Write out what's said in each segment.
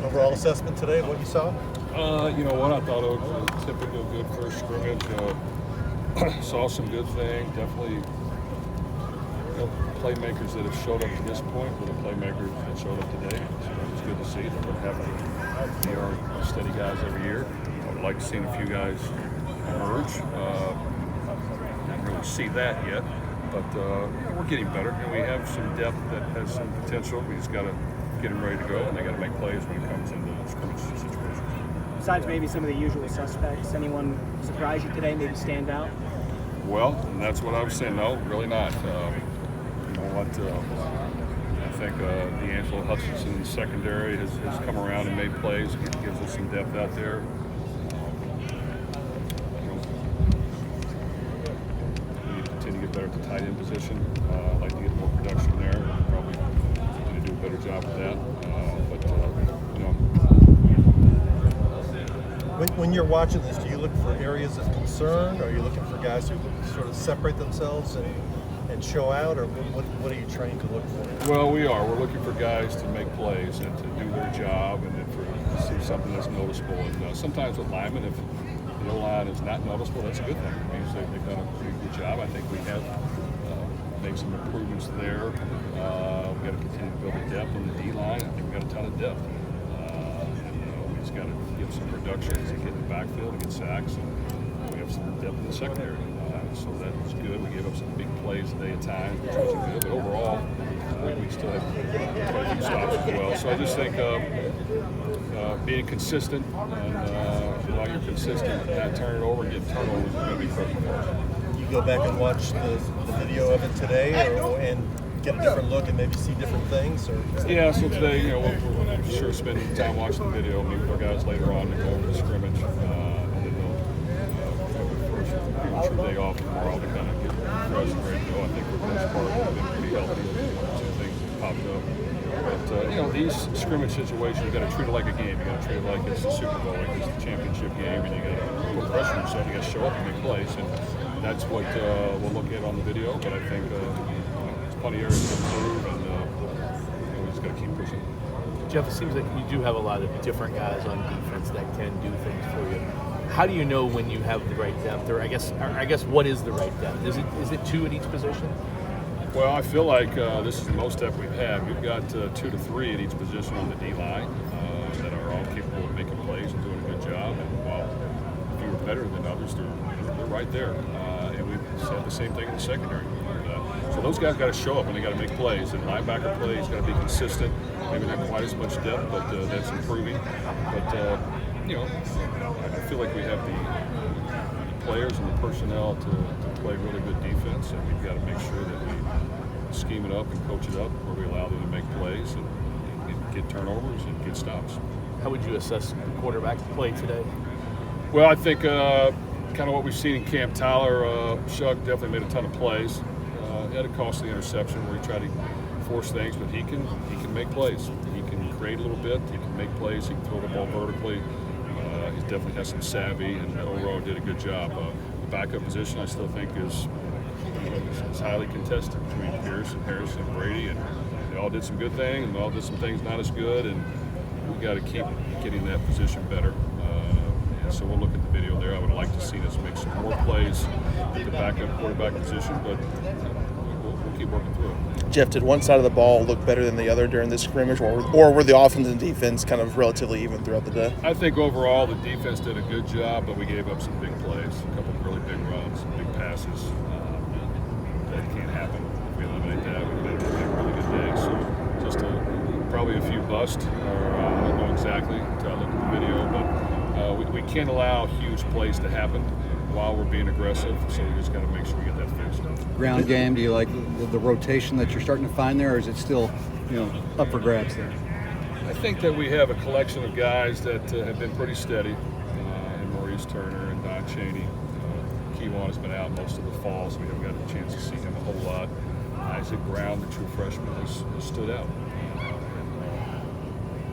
overall assessment today of what you saw? You know what? I thought it was a typical good first scrimmage. Saw some good things. Definitely playmakers that have showed up to this point were the playmakers that showed up today. So it was good to see. They're going to have to be our steady guys every year. I would like to see a few guys emerge. Didn't really see that yet, but we're getting better, and we have some depth that has some potential. We just got to get them ready to go, and they got to make plays when it comes into scrimmage situations. Besides maybe some of the usual suspects, anyone surprise you today, maybe stand out? Well, and that's what I was saying. No, really not. You know what? I think D'Angelo Hutchinson in the secondary has come around and made plays. It gives us some depth out there. We need to continue to get better at the tight end position. I'd like to get more production there. Probably going to do a better job with that. When you're watching this, do you look for areas of concern? Or are you looking for guys who sort of separate themselves and show out? Or what are you trying to look for? Well, we are. We're looking for guys to make plays and to do their job, and then to see something that's noticeable. And sometimes with linemen, if the O-line is not noticeable, that's a good thing. It means they've done a pretty good job. I think we have made some improvements there. We've got to continue to build the depth on the D-line. I think we've got a ton of depth. We just got to give some productions and get in the backfield and get sacks. And we have some depth in the secondary. So that was good. We gave up some big plays today at times, which wasn't good. But overall, we still have quite a few stops as well. So I just think being consistent, and while you're consistent, not turn it over and get turnovers is going to be critical for us. You go back and watch the video of it today, and get a different look and maybe see different things? Or yeah, so today, we'll sure spend time watching the video, meet with our guys later on to go over the scrimmage. And then they'll first day off tomorrow to kind of get fresh and ready to go. I think for the most part we've been pretty healthy. Some things that popped up. But these scrimmage situations, you got to treat it like a game. You got to treat it like it's the Super Bowl, like it's the championship game, and you got to put pressure on yourself. You got to show up and make plays, and that's what we'll look at on the video. But I think there's plenty of areas to improve, and we just got to keep pushing. Jeff, it seems like you do have a lot of different guys on defense that can do things for you. How do you know when you have the right depth, or I guess what is the right depth? Is it two at each position? Well, I feel like this is the most depth we've had. We've got 2 to 3 at each position on the D line that are all capable of making plays and doing a good job. And while a few are better than others, they're right there. And we've said the same thing in the secondary. So those guys got to show up and they got to make plays. And linebacker plays got to be consistent. Maybe not quite as much depth, but that's improving. But I feel like we have the players and the personnel to play really good defense, and we've got to make sure that we scheme it up and coach it up where we allow them to make plays and get turnovers and get stops. How would you assess the quarterback play today? Well, I think kind of what we've seen in camp. Tyler Shuck definitely made a ton of plays. He had a costly interception where he tried to force things, but he can make plays. He can create a little bit. He can make plays. He can throw the ball vertically. He definitely has some savvy, and overall did a good job. The backup position I still think is highly contested between Pierce and Harrison and Brady, and they all did some good things, and they all did some things not as good, and we've got to keep getting that position better. And so we'll look at the video there. I would like to see us make some more plays at the backup quarterback position, but we'll keep working through it. Jeff, did one side of the ball look better than the other during this scrimmage, or were the offense and defense kind of relatively even throughout the day? I think overall the defense did a good job, but we gave up some big plays, a couple of really big runs, some big passes. That can't happen. If we eliminate that, we've had a really good day. So just probably a few busts, or I don't know exactly until I look at the video, but we can't allow huge plays to happen while we're being aggressive, so we just got to make sure we get that fixed. Ground game, do you like the rotation that you're starting to find there, or is it still up for grabs there? I think that we have a collection of guys that have been pretty steady, and Maurice Turner and Don Chaney. Keywan has been out most of the fall, so we haven't got a chance to see him a whole lot. Isaac Brown, the true freshman, has stood out.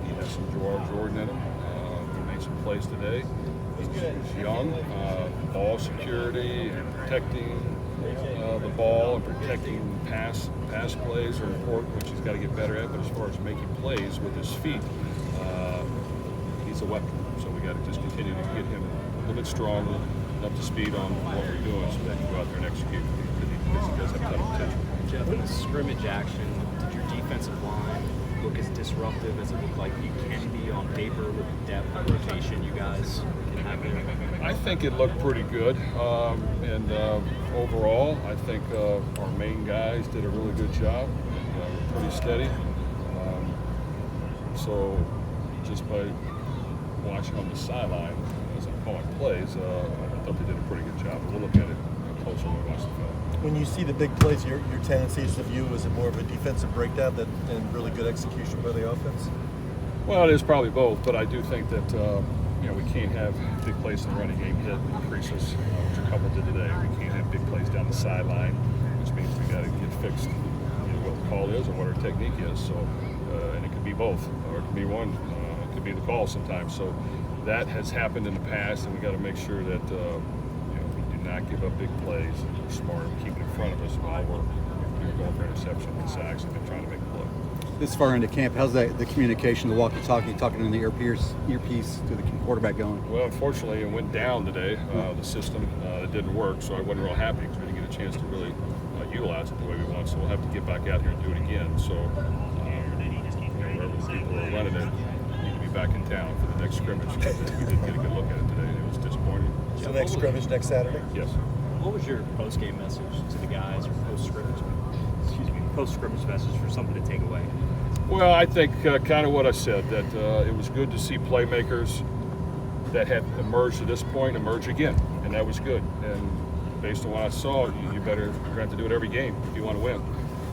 He has some Jordan in him. He made some plays today. He's young. Ball security and protecting the ball and protecting pass plays are important, which he's got to get better at. But as far as making plays with his feet, he's a weapon. So we got to just continue to get him a little bit stronger, up to speed on what we're doing, so that he can go out there and execute because he does have a ton of potential. Jeff, in the scrimmage action, did your defensive line look as disruptive as it looked like you can be on paper with the depth and rotation you guys can have there? I think it looked pretty good, and overall, I think our main guys did a really good job. And, pretty steady. So just by watching on the sideline, as I'm calling plays, I thought they did a pretty good job. We'll look at it closer when we watch the film. When you see the big plays, your tendency is to view as more of a defensive breakdown and really good execution by the offense? Well, it is probably both, but I do think that we can't have big plays in the running game hit and increase us, which a couple did today. We can't have big plays down the sideline, which means we got to get fixed, what the call is or what our technique is. So, and it could be both, or it could be one. It could be the call sometimes. So that has happened in the past, and we got to make sure that we do not give up big plays. We're smart, keep it in front of us while we're going for interception and sacks and then trying to make a play. This far into camp, how's the communication, the walkie-talkie, talking in the earpiece to the quarterback going? Well, unfortunately, it went down today. The system it didn't work, so I wasn't real happy because we didn't get a chance to really utilize it the way we want. So we'll have to get back out here and do it again. So wherever the people are running it, need to be back in town for the next scrimmage because we didn't get a good look at it today. It was disappointing. So next scrimmage next Saturday? Yes. What was your post-game message to the guys, or post-scrimmage message for something to take away? Well, I think kind of what I said, that it was good to see playmakers that had emerged to this point emerge again, and that was good. And based on what I saw, you're going to have to do it every game if you want to win.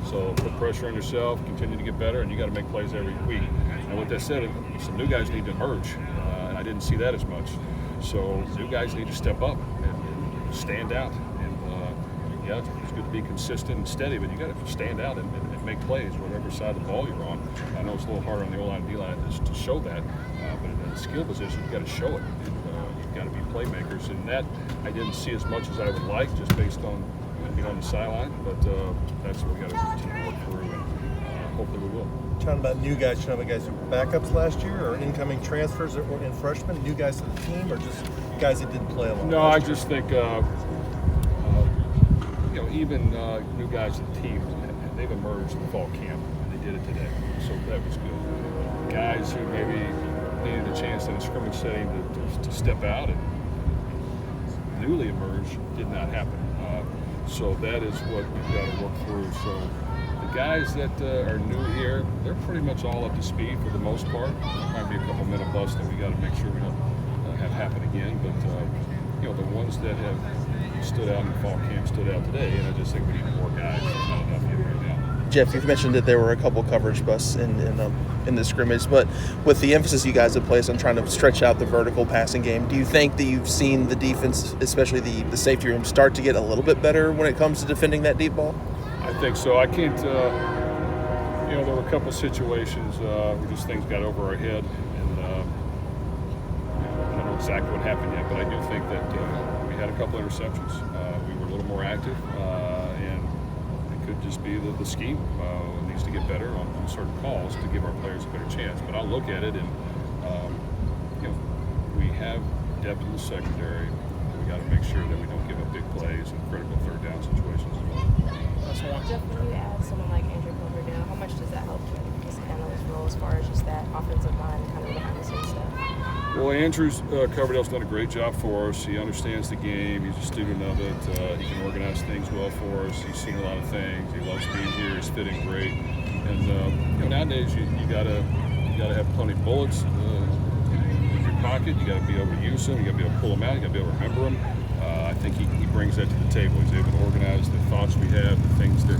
So put pressure on yourself, continue to get better, and you got to make plays every week. And with that said, some new guys need to emerge, and I didn't see that as much. So new guys need to step up and stand out. Yeah, it's good to be consistent and steady, but you got to stand out and make plays, whatever side of the ball you're on. I know it's a little harder on the O-line and D-line to show that, but in the skill position, you've got to show it. You've got to be playmakers, and that I didn't see as much as I would like, just based on being on the sideline. But that's what we got to continue to work through, and hopefully we will. Talking about new guys, you talking about guys who were backups last year, or incoming transfers, or in freshmen, new guys to the team, or just guys that didn't play a lot? No, I just think. Even new guys to the team, they've emerged in fall camp, and they did it today, so that was good. Guys who maybe needed a chance in a scrimmage setting to step out and newly emerged did not happen. So that is what we've got to work through. So the guys that are new here, they're pretty much all up to speed for the most part. There might be a couple minute busts that we got to make sure we don't have happen again, but the ones that have stood out in fall camp stood out today, and I just think we need more guys. There's not enough here right now. Jeff, you've mentioned that there were a couple coverage busts in the scrimmage, but with the emphasis you guys have placed on trying to stretch out the vertical passing game, do you think that you've seen the defense, especially the safety room, start to get a little bit better when it comes to defending that deep ball? I think so. I can't. There were a couple situations where just things got over our head, and I don't know exactly what happened yet, but I do think that. We had a couple interceptions. We were a little more active, and it could just be the scheme needs to get better on certain calls to give our players a better chance. But I'll look at it, and we have depth in the secondary. We got to make sure that we don't give up big plays and critical third down situations as well. Jeff, when you add someone like Andrew Coverdale, how much does that help you just handle his role as far as just that offensive line kind of behind the scenes stuff? Well, Coverdale's done a great job for us. He understands the game. He's a student of it. He can organize things well for us. He's seen a lot of things. He loves being here. He's fitting great. And nowadays you gotta have plenty of bullets in your pocket. You gotta be able to use them. You gotta be able to pull them out. You gotta be able to remember them. I think he brings that to the table. He's able to organize the thoughts we have, the things that